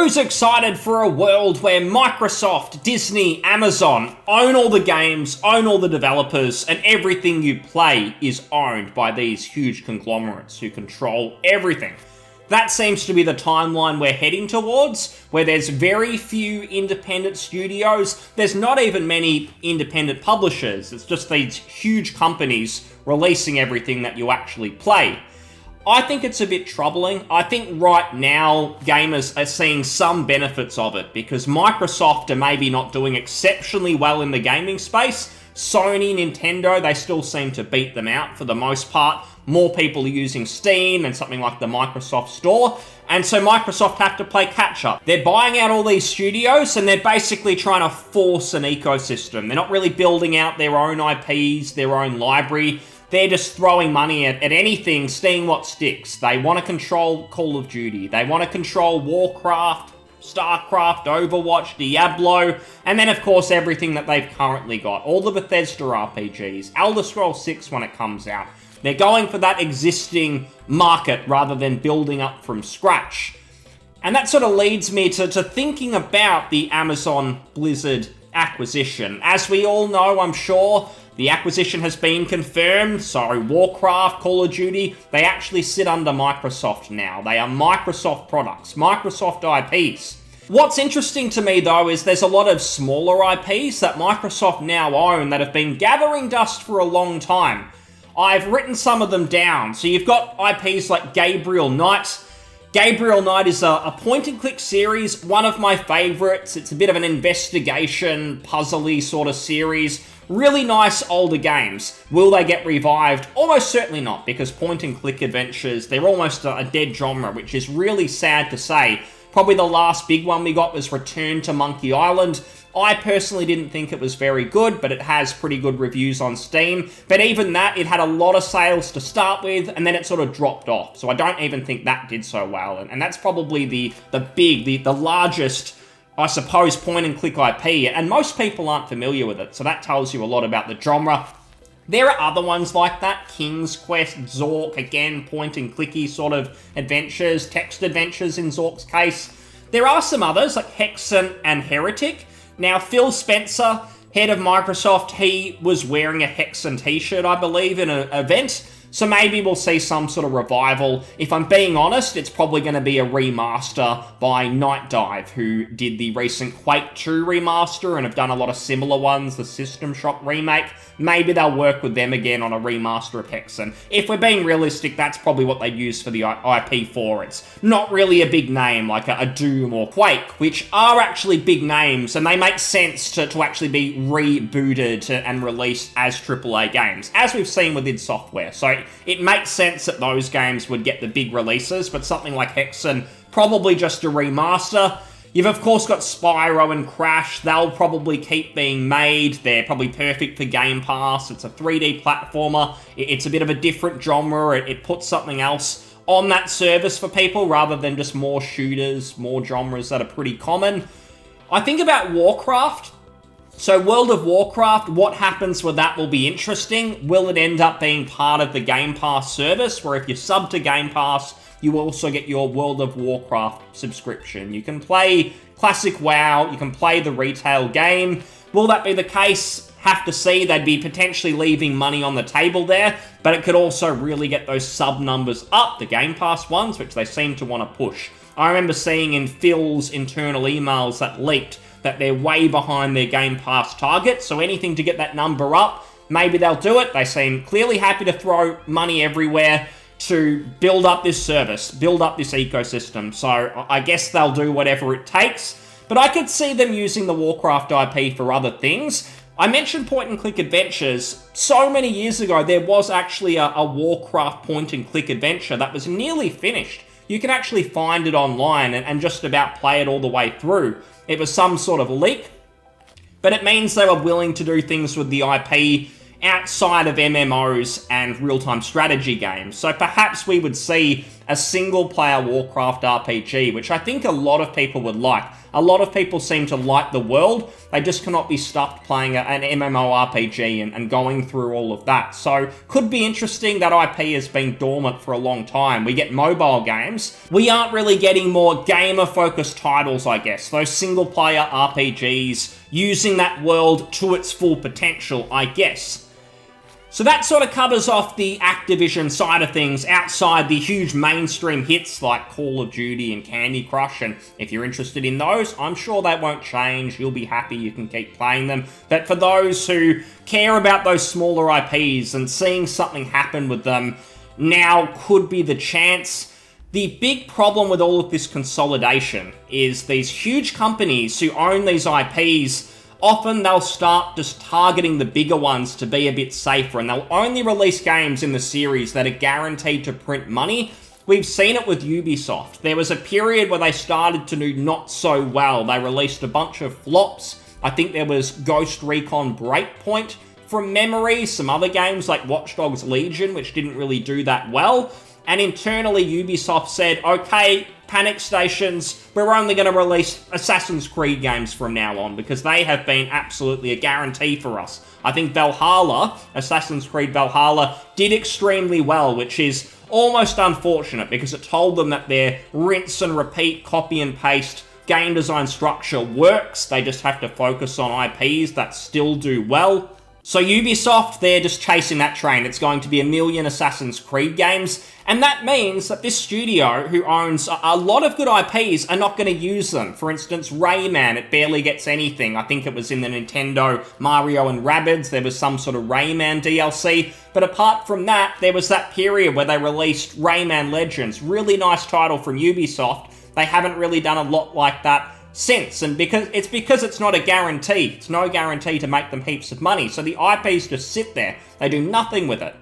Who's excited for a world where Microsoft, Disney, Amazon own all the games, own all the developers, and everything you play is owned by these huge conglomerates who control everything? That seems to be the timeline we're heading towards, where there's very few independent studios. There's not even many independent publishers. It's just these huge companies releasing everything that you actually play. I think it's a bit troubling. I think right now gamers are seeing some benefits of it because Microsoft are maybe not doing exceptionally well in the gaming space. Sony, Nintendo, they still seem to beat them out for the most part. More people are using Steam and something like the Microsoft Store. And so Microsoft have to play catch up. They're buying out all these studios and they're basically trying to force an ecosystem. They're not really building out their own IPs, their own library. They're just throwing money at anything, seeing what sticks. They want to control Call of Duty. They want to control Warcraft, StarCraft, Overwatch, Diablo, and then of course everything that they've currently got. All the Bethesda RPGs, Elder Scrolls 6 when it comes out. They're going for that existing market rather than building up from scratch. And that sort of leads me to thinking about the Amazon Blizzard acquisition. As we all know, I'm sure, the acquisition has been confirmed, so Warcraft, Call of Duty, they actually sit under Microsoft now. They are Microsoft products, Microsoft IPs. What's interesting to me though is there's a lot of smaller IPs that Microsoft now own that have been gathering dust for a long time. I've written some of them down. So you've got IPs like Gabriel Knight. Gabriel Knight is a point-and-click series, one of my favorites. It's a bit of an investigation, puzzly sort of series. Really nice older games. Will they get revived? Almost certainly not, because point-and-click adventures, they're almost a dead genre, which is really sad to say. Probably the last big one we got was Return to Monkey Island. I personally didn't think it was very good, but it has pretty good reviews on Steam. But even that, it had a lot of sales to start with, and then it sort of dropped off. So I don't even think that did so well. And that's probably the largest, I suppose, point-and-click IP. And most people aren't familiar with it, so that tells you a lot about the genre. There are other ones like that, King's Quest, Zork, again, point-and-clicky sort of adventures, text adventures in Zork's case. There are some others, like Hexen and Heretic. Now, Phil Spencer, head of Microsoft, he was wearing a Hexen t-shirt, I believe, in an event. So maybe we'll see some sort of revival. If I'm being honest, it's probably going to be a remaster by Night Dive, who did the recent Quake 2 remaster and have done a lot of similar ones, the System Shock remake. Maybe they'll work with them again on a remaster of Hexen. If we're being realistic, that's probably what they'd use for the IP for. It's not really a big name like a Doom or Quake, which are actually big names, and they make sense to actually be rebooted and released as AAA games, as we've seen with id Software. So it makes sense that those games would get the big releases, but something like Hexen, probably just a remaster. You've of course got Spyro and Crash. They'll probably keep being made. They're probably perfect for Game Pass. It's a 3D platformer. It's a bit of a different genre. It puts something else on that service for people rather than just more shooters, more genres that are pretty common. I think about Warcraft. So World of Warcraft, what happens with that will be interesting. Will it end up being part of the Game Pass service, where if you sub to Game Pass, you also get your World of Warcraft subscription? You can play Classic WoW, you can play the retail game. Will that be the case? Have to see. They'd be potentially leaving money on the table there, but it could also really get those sub numbers up, the Game Pass ones, which they seem to want to push. I remember seeing in Phil's internal emails that leaked that they're way behind their Game Pass target, so anything to get that number up, maybe they'll do it. They seem clearly happy to throw money everywhere to build up this service, build up this ecosystem, so I guess they'll do whatever it takes. But I could see them using the Warcraft IP for other things. I mentioned point-and-click adventures. So many years ago, there was actually a Warcraft point-and-click adventure that was nearly finished. You can actually find it online and just about play it all the way through. It was some sort of leak, but it means they were willing to do things with the IP outside of MMOs and real-time strategy games. So perhaps we would see a single-player Warcraft RPG, which I think a lot of people would like. A lot of people seem to like the world. They just cannot be stuffed playing an MMORPG and going through all of that. So, could be interesting. That IP has been dormant for a long time. We get mobile games. We aren't really getting more gamer-focused titles, I guess. Those single-player RPGs using that world to its full potential, I guess. So that sort of covers off the Activision side of things outside the huge mainstream hits like Call of Duty and Candy Crush, and if you're interested in those, I'm sure they won't change. You'll be happy, you can keep playing them. But for those who care about those smaller IPs and seeing something happen with them, now could be the chance. The big problem with all of this consolidation is these huge companies who own these IPs, often they'll start just targeting the bigger ones to be a bit safer, and they'll only release games in the series that are guaranteed to print money. We've seen it with Ubisoft. There was a period where they started to do not so well. They released a bunch of flops. I think there was Ghost Recon Breakpoint from memory, some other games like Watch Dogs Legion, which didn't really do that well. And internally, Ubisoft said, okay, panic stations, we're only going to release Assassin's Creed games from now on, because they have been absolutely a guarantee for us. I think Valhalla, Assassin's Creed Valhalla, did extremely well, which is almost unfortunate, because it told them that their rinse and repeat, copy and paste game design structure works. They just have to focus on IPs that still do well. So Ubisoft, they're just chasing that train. It's going to be 1 million Assassin's Creed games, and that means that this studio, who owns a lot of good IPs, are not going to use them. For instance, Rayman, it barely gets anything. I think it was in the Nintendo Mario and Rabbids, there was some sort of Rayman DLC, but apart from that, there was that period where they released Rayman Legends. Really nice title from Ubisoft. They haven't really done a lot like that since, and because it's not a guarantee. It's no guarantee to make them heaps of money, so the IPs just sit there. They do nothing with it.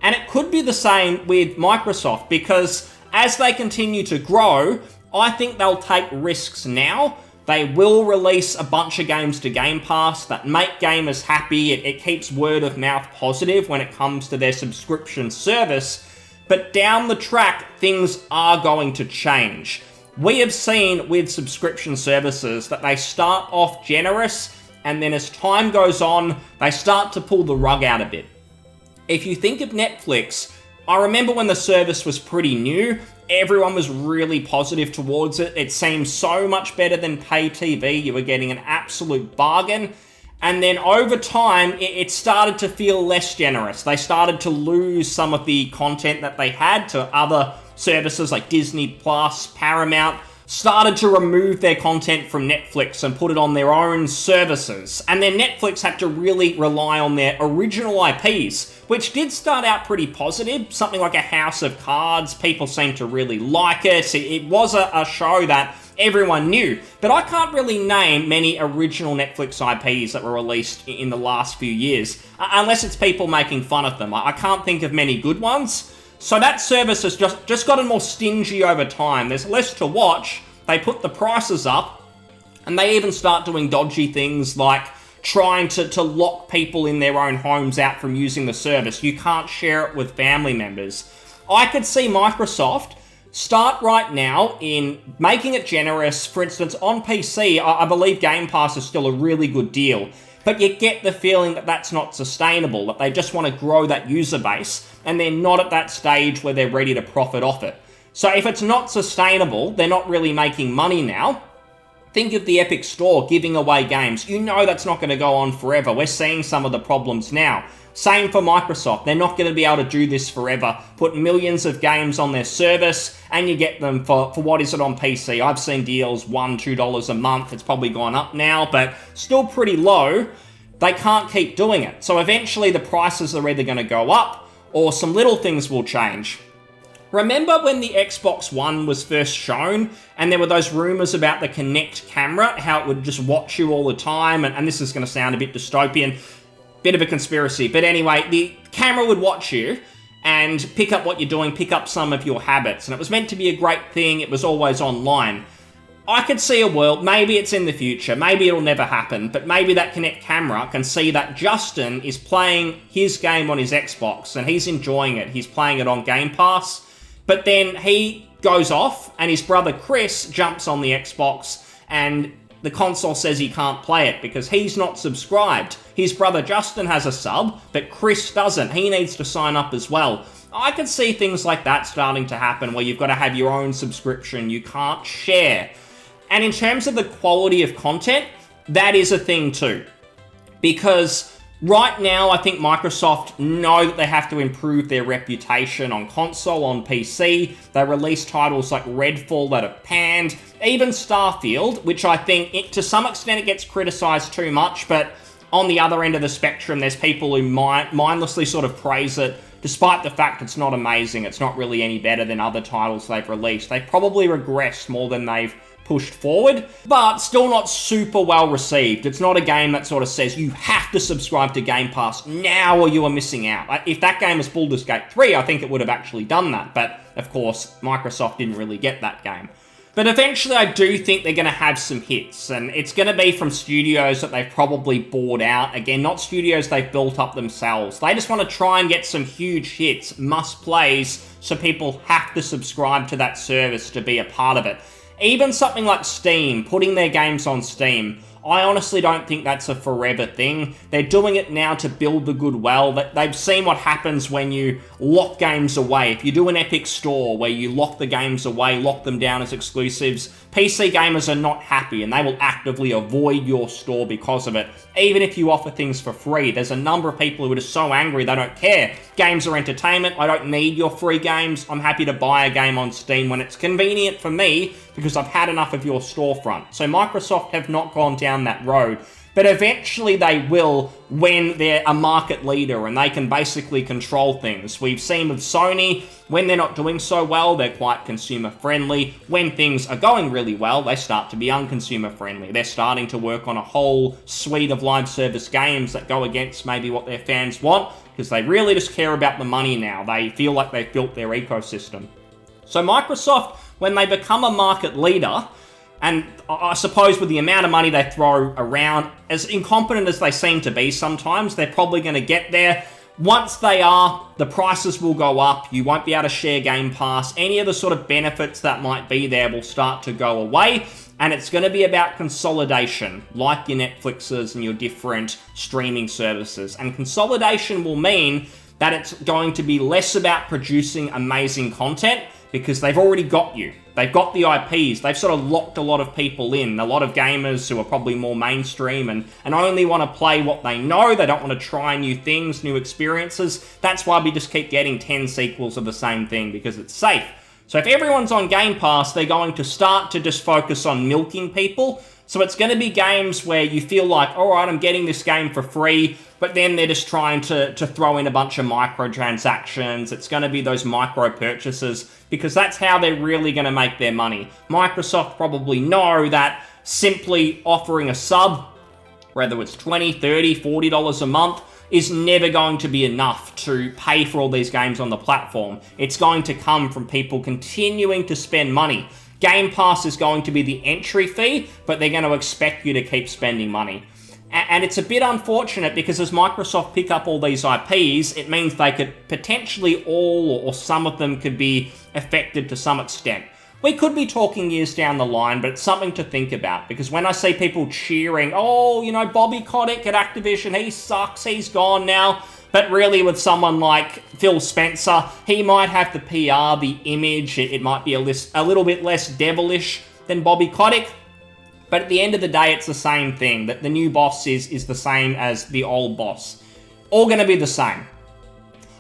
And it could be the same with Microsoft, because as they continue to grow, I think they'll take risks now. They will release a bunch of games to Game Pass that make gamers happy. It keeps word of mouth positive when it comes to their subscription service, but down the track, things are going to change. We have seen with subscription services that they start off generous, and then as time goes on, they start to pull the rug out a bit. If you think of Netflix, I remember when the service was pretty new, everyone was really positive towards it. It seemed so much better than pay TV. You were getting an absolute bargain. And then over time, it started to feel less generous. They started to lose some of the content that they had to other services like Disney Plus, Paramount, started to remove their content from Netflix and put it on their own services. And then Netflix had to really rely on their original IPs, which did start out pretty positive. Something like a House of Cards, people seemed to really like it. It was a show that everyone knew. But I can't really name many original Netflix IPs that were released in the last few years, unless it's people making fun of them. I can't think of many good ones. So that service has just gotten more stingy over time. There's less to watch. They put the prices up, and they even start doing dodgy things like trying to lock people in their own homes out from using the service. You can't share it with family members. I could see Microsoft start right now in making it generous. For instance, on PC, I believe Game Pass is still a really good deal. But you get the feeling that that's not sustainable, that they just want to grow that user base, and they're not at that stage where they're ready to profit off it. So if it's not sustainable, they're not really making money now. Think of the Epic Store giving away games. You know that's not going to go on forever. We're seeing some of the problems now. Same for Microsoft. They're not going to be able to do this forever. Put millions of games on their service, and you get them for what is it on PC? I've seen deals $1, $2 a month. It's probably gone up now, but still pretty low. They can't keep doing it. So eventually the prices are either going to go up, or some little things will change. Remember when the Xbox One was first shown, and there were those rumors about the Kinect camera, how it would just watch you all the time, and this is going to sound a bit dystopian, bit of a conspiracy, but anyway, the camera would watch you and pick up what you're doing, pick up some of your habits, and it was meant to be a great thing. It was always online. I could see a world, maybe it's in the future, maybe it'll never happen, but maybe that Kinect camera can see that Justin is playing his game on his Xbox and he's enjoying it. He's playing it on Game Pass. But then he goes off, and his brother Chris jumps on the Xbox, and the console says he can't play it because he's not subscribed. His brother Justin has a sub, but Chris doesn't. He needs to sign up as well. I can see things like that starting to happen where you've got to have your own subscription. You can't share. And in terms of the quality of content, that is a thing too. Because right now, I think Microsoft know that they have to improve their reputation on console, on PC. They release titles like Redfall that are panned. Even Starfield, which I think, to some extent, it gets criticized too much, but on the other end of the spectrum, there's people who mindlessly sort of praise it, despite the fact it's not amazing. It's not really any better than other titles they've released. They've probably regressed more than they've pushed forward, but still not super well received. It's not a game that sort of says you have to subscribe to Game Pass now or you are missing out. If that game was Baldur's Gate 3, I think it would have actually done that, but of course, Microsoft didn't really get that game. But eventually I do think they're going to have some hits, and it's going to be from studios that they've probably bought out. Again, not studios they've built up themselves. They just want to try and get some huge hits, must-plays, so people have to subscribe to that service to be a part of it. Even something like Steam, putting their games on Steam, I honestly don't think that's a forever thing. They're doing it now to build the goodwill. They've seen what happens when you lock games away. If you do an Epic Store where you lock the games away, lock them down as exclusives, PC gamers are not happy and they will actively avoid your store because of it. Even if you offer things for free, there's a number of people who are just so angry they don't care. Games are entertainment. I don't need your free games. I'm happy to buy a game on Steam when it's convenient for me because I've had enough of your storefront. So Microsoft have not gone down that road. But eventually they will when they're a market leader and they can basically control things. We've seen with Sony, when they're not doing so well, they're quite consumer friendly. When things are going really well, they start to be unconsumer friendly. They're starting to work on a whole suite of live service games that go against maybe what their fans want because they really just care about the money now. They feel like they've built their ecosystem. So Microsoft, when they become a market leader, and I suppose with the amount of money they throw around, as incompetent as they seem to be sometimes, they're probably going to get there. Once they are, the prices will go up. You won't be able to share Game Pass. Any of the sort of benefits that might be there will start to go away. And it's going to be about consolidation, like your Netflixes and your different streaming services. And consolidation will mean that it's going to be less about producing amazing content because they've already got you. They've got the IPs. They've sort of locked a lot of people in. A lot of gamers who are probably more mainstream and only want to play what they know. They don't want to try new things, new experiences. That's why we just keep getting 10 sequels of the same thing because it's safe. So if everyone's on Game Pass, they're going to start to just focus on milking people. So it's going to be games where you feel like, all right, I'm getting this game for free, but then they're just trying to throw in a bunch of microtransactions. It's going to be those micro purchases because that's how they're really going to make their money. Microsoft probably know that simply offering a sub, whether it's $20, $30, $40 a month, is never going to be enough to pay for all these games on the platform. It's going to come from people continuing to spend money. Game Pass is going to be the entry fee, but they're going to expect you to keep spending money. And it's a bit unfortunate because as Microsoft pick up all these IPs, it means they could potentially all or some of them could be affected to some extent. We could be talking years down the line, but it's something to think about because when I see people cheering, oh, you know, Bobby Kotick at Activision, he sucks, he's gone now. But really with someone like Phil Spencer, he might have the PR, the image, it might be a little bit less devilish than Bobby Kotick. But at the end of the day, it's the same thing, that the new boss is the same as the old boss. All going to be the same.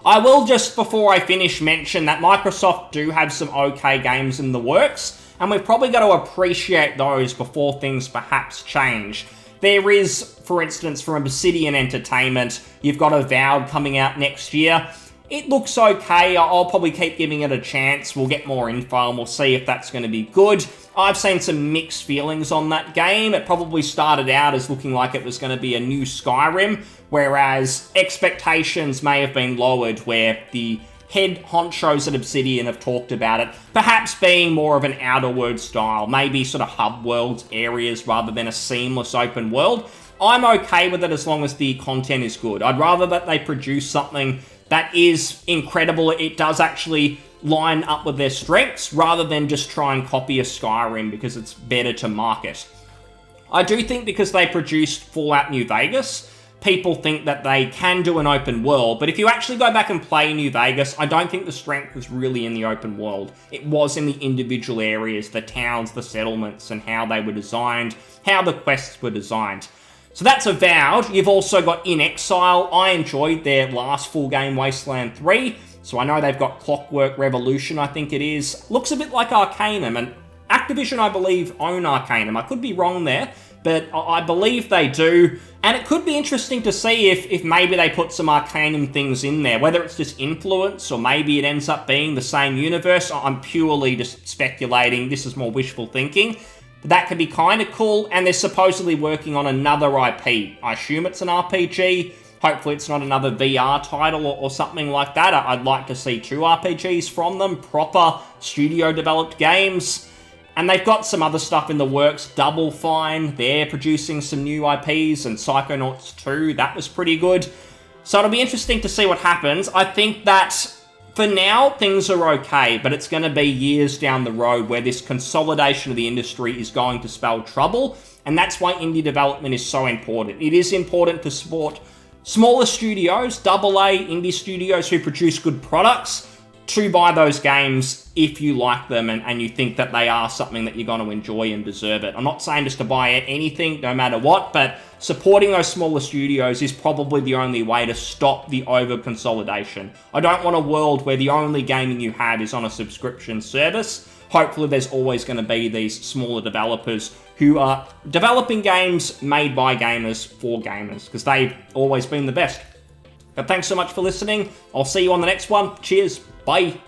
I will just, before I finish, mention that Microsoft do have some okay games in the works, and we've probably got to appreciate those before things perhaps change. There is, for instance, from Obsidian Entertainment, you've got Avowed coming out next year. It looks okay. I'll probably keep giving it a chance. We'll get more info and we'll see if that's going to be good. I've seen some mixed feelings on that game. It probably started out as looking like it was going to be a new Skyrim, whereas expectations may have been lowered where the head honchos at Obsidian have talked about it, perhaps being more of an Outer Worlds style, maybe sort of hub worlds areas rather than a seamless open world. I'm okay with it as long as the content is good. I'd rather that they produce something that is incredible. It does actually line up with their strengths rather than just try and copy a Skyrim because it's better to market. I do think because they produced Fallout New Vegas, people think that they can do an open world, but if you actually go back and play New Vegas, I don't think the strength was really in the open world. It was in the individual areas, the towns, the settlements, and how they were designed, how the quests were designed. So that's Avowed. You've also got In Exile. I enjoyed their last full game, Wasteland 3, so I know they've got Clockwork Revolution, I think it is. Looks a bit like Arcanum, and Activision, I believe, own Arcanum. I could be wrong there, but I believe they do. And it could be interesting to see if maybe they put some Arcanum things in there, whether it's just influence or maybe it ends up being the same universe. I'm purely just speculating. This is more wishful thinking. But that could be kind of cool. And they're supposedly working on another IP. I assume it's an RPG. Hopefully it's not another VR title or something like that. I'd like to see 2 RPGs from them, proper studio-developed games. And they've got some other stuff in the works. Double Fine, they're producing some new IPs, and Psychonauts 2, that was pretty good. So it'll be interesting to see what happens. I think that for now, things are okay, but it's going to be years down the road where this consolidation of the industry is going to spell trouble, and that's why indie development is so important. It is important to support smaller studios, AA indie studios who produce good products, to buy those games if you like them and you think that they are something that you're going to enjoy and deserve it. I'm not saying just to buy anything, no matter what, but supporting those smaller studios is probably the only way to stop the over-consolidation. I don't want a world where the only gaming you have is on a subscription service. Hopefully there's always going to be these smaller developers who are developing games made by gamers for gamers, because they've always been the best. But thanks so much for listening. I'll see you on the next one. Cheers. Bye.